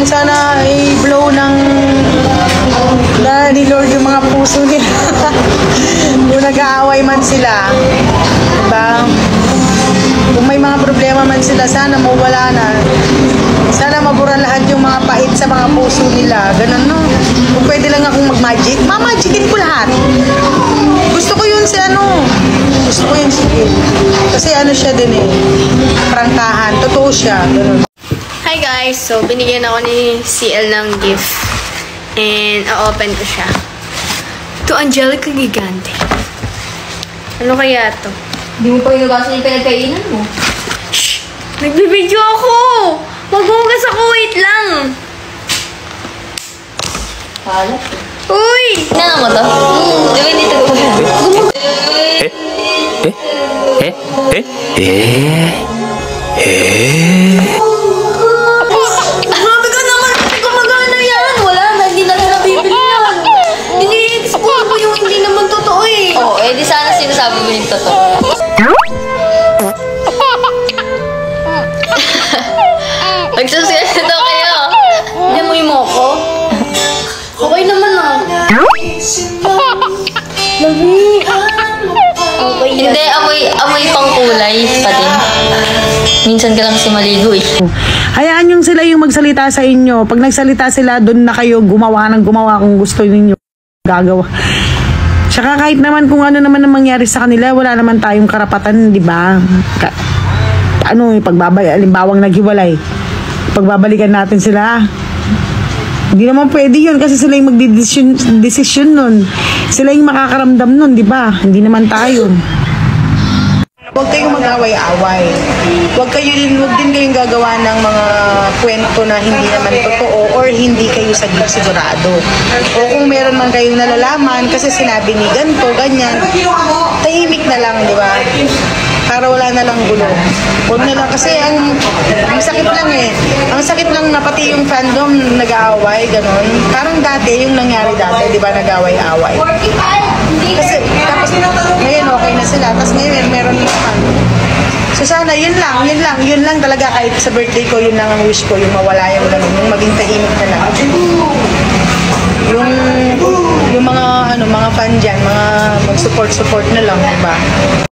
sana i-blow ni Lord yung mga puso nila. Kung nag-aaway man sila, diba? Kung may mga problema man sila, sana mawala na. Sana mabura lahat yung mga pait sa mga puso nila. Ganun, no? Kung pwede lang akong mag-magic, mamagicin ko lahat. Gusto ko yun si Gusto ko yun si Gil. Kasi siya din prangkahan. Totoo siya. Ganun. Hi guys! So, binigyan ako ni CL ng gift. And, o-open ko siya. To Angelica Gigante. Ano kaya to? Hindi mo pa inugasan yung pinagkainan mo. Shhh! Nagbibideo ako! Maghugas ako, wait lang! Halat. Uy! Tingnan mo to? Diba hindi ito Grabe ka naman! Hindi ko magana yan! Wala na, hindi na rin nabibili yan. Ini-explore mo yung hindi naman totoo eh. Oo, di sana sinasabi mo yung totoo. Nagsusunod daw kayo. Hindi mo yung moko. Okay naman Lami. Okay yan. Hindi, amoy pang kulay pa din. Minsan ka lang kasi maligo eh. Hayaan yung sila yung magsalita sa inyo. Pag nagsalita sila, doon na kayo gumawa kung gusto ninyo gagawa. Tsaka kahit naman kung ano naman ang mangyari sa kanila, wala naman tayong karapatan, di ba? Alimbawang naghiwalay. Pagbabalikan natin sila. Hindi naman pwede yun kasi sila yung magdidesisyon nun. Sila yung makakaramdam nun, di ba? Hindi naman tayo. Huwag kayong mag-away-away. Huwag din kayong gagawa ng mga kwento na hindi naman totoo or hindi kayo sigurado. O kung meron man kayong nalalaman kasi sinabi ni ganito, ganyan, tahimik na lang, di ba? Para wala na lang gulo. Huwag na lang kasi ang sakit lang Ang sakit lang na pati yung fandom nag-aaway, ganun. Parang dati, yung nangyari dati, di ba, nag-aaway-aaway. Kasi, tapos ngayon okay na sila, tapos ngayon meron naman. So sana, yun lang talaga kahit sa birthday ko, yun lang ang wish ko, yung mawala yung ganun, yung maging tahimik na lang. Yung mga fan dyan, mga mag-support na lang, di ba?